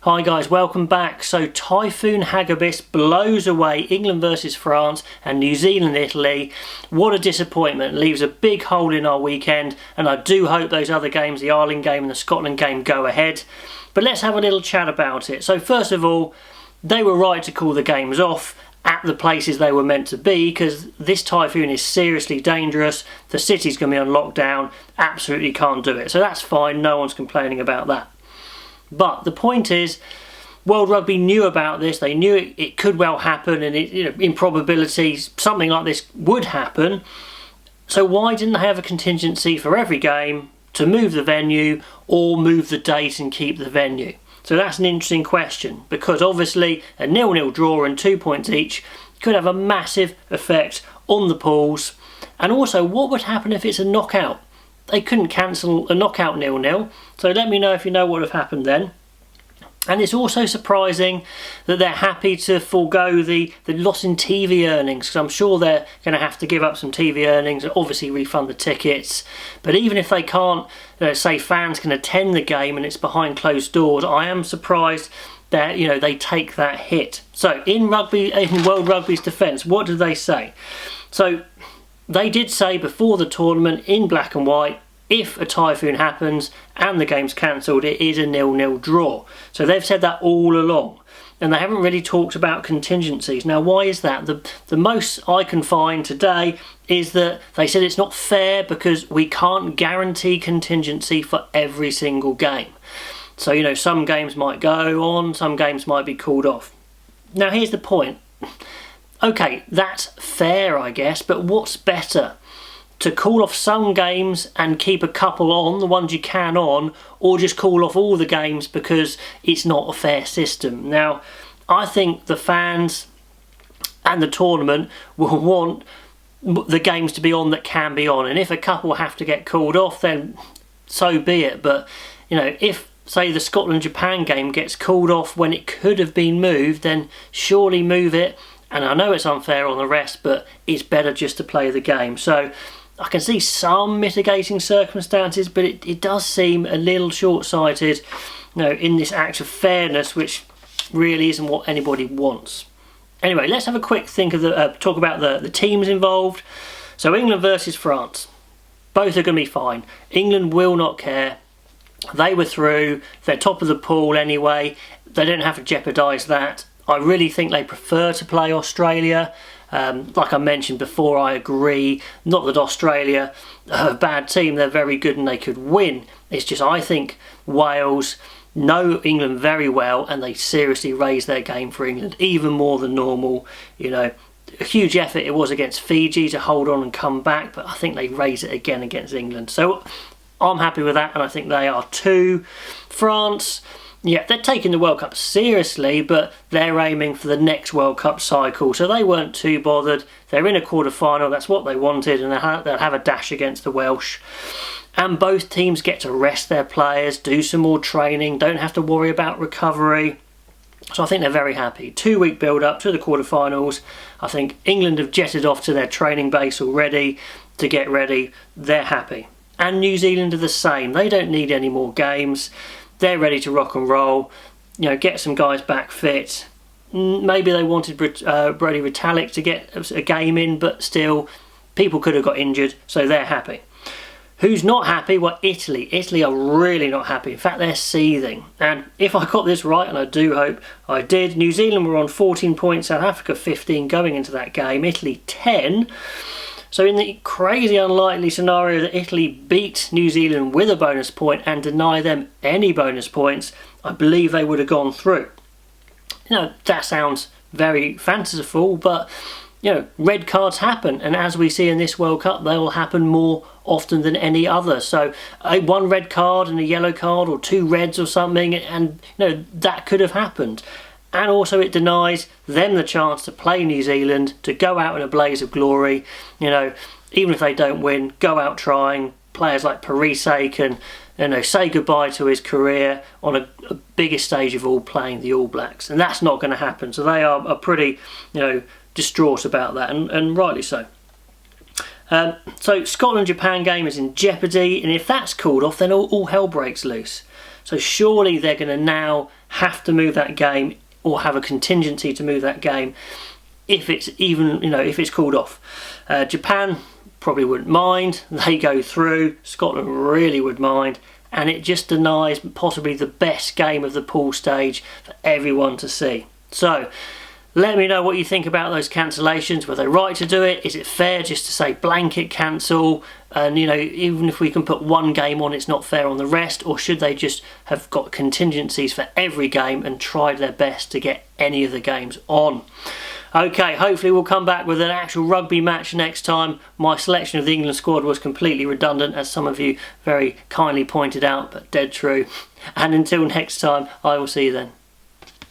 Hi guys, welcome back. So Typhoon Hagibis blows away England versus France and New Zealand Italy. What a disappointment. Leaves a big hole in our weekend, and I do hope those other games, the Ireland game and the Scotland game, go ahead. But let's have a little chat about it. So first of all, they were right to call the games off at the places they were meant to be, because this typhoon is seriously dangerous. The city's going to be on lockdown, absolutely can't do it. So that's fine, no one's complaining about that. But the point is, World Rugby knew about this. They knew it could well happen, and in probability something like this would happen. So why didn't they have a contingency for every game to move the venue or move the date and keep the venue? So that's an interesting question, because obviously a 0-0 draw and 2 points each could have a massive effect on the pools. And also, what would happen if it's a knockout? They couldn't cancel a knockout 0-0, so let me know if you know what would have happened then. And it's also surprising that they're happy to forego the loss in TV earnings, because I'm sure they're going to have to give up some TV earnings and obviously refund the tickets. But even if they can't, say fans can attend the game and it's behind closed doors, I am surprised that they take that hit. So in World Rugby's defence, what did they say? So they did say before the tournament in black and white, if a typhoon happens and the game's cancelled, it is a 0-0 draw. So they've said that all along, and they haven't really talked about contingencies. Now, why is that? The most I can find today is that they said it's not fair because we can't guarantee contingency for every single game. So, some games might go on, some games might be called off. Now, here's the point. Okay, that's fair, I guess, but what's better? To call off some games and keep a couple on, the ones you can on, or just call off all the games because it's not a fair system? Now, I think the fans and the tournament will want the games to be on that can be on, and if a couple have to get called off, then so be it. But, if, say, the Scotland-Japan game gets called off when it could have been moved, then surely move it. And I know it's unfair on the rest, but it's better just to play the game. So I can see some mitigating circumstances, but it does seem a little short-sighted, in this act of fairness, which really isn't what anybody wants. Anyway, let's have a quick talk about the teams involved. So England versus France. Both are going to be fine. England will not care. They were through. They're top of the pool anyway. They don't have to jeopardise that. I really think they prefer to play Australia. Like I mentioned before, I agree. Not that Australia are a bad team, they're very good and they could win. It's just I think Wales know England very well and they seriously raise their game for England, even more than normal. A huge effort it was against Fiji to hold on and come back, but I think they raise it again against England. So I'm happy with that, and I think they are too. France, yeah, they're taking the World Cup seriously, but they're aiming for the next World Cup cycle, so they weren't too bothered. They're in a quarter-final, that's what they wanted, and they'll have a dash against the Welsh. And both teams get to rest their players, do some more training, don't have to worry about recovery. So I think they're very happy. 2-week build-up to the quarter-finals. I think England have jetted off to their training base already to get ready. They're happy. And New Zealand are the same. They don't need any more games. They're ready to rock and roll, get some guys back fit. Maybe they wanted Brodie Retallick to get a game in, but still, people could have got injured, so they're happy. Who's not happy? Well, Italy. Italy are really not happy. In fact, they're seething. And if I got this right, and I do hope I did, New Zealand were on 14 points, South Africa 15 going into that game, Italy 10. So in the crazy unlikely scenario that Italy beat New Zealand with a bonus point and deny them any bonus points, I believe they would have gone through. That sounds very fanciful, but red cards happen, and as we see in this World Cup, they will happen more often than any other. So one red card and a yellow card, or 2 reds or something, and that could have happened. And also it denies them the chance to play New Zealand, to go out in a blaze of glory. Even if they don't win, go out trying. Players like Parise can say goodbye to his career on a biggest stage of all, playing the All Blacks. And that's not going to happen. So they are pretty distraught about that, and rightly so. So Scotland-Japan game is in jeopardy, and if that's called off, then all hell breaks loose. So surely they're going to now have to move that game, or have a contingency to move that game, if it's even, if it's called off. Japan probably wouldn't mind. They go through. Scotland really would mind. And it just denies possibly the best game of the pool stage for everyone to see. So let me know what you think about those cancellations. Were they right to do it? Is it fair just to say blanket cancel? And even if we can put one game on, it's not fair on the rest? Or should they just have got contingencies for every game and tried their best to get any of the games on? Okay, hopefully we'll come back with an actual rugby match next time. My selection of the England squad was completely redundant, as some of you very kindly pointed out, but dead true. And until next time, I will see you then.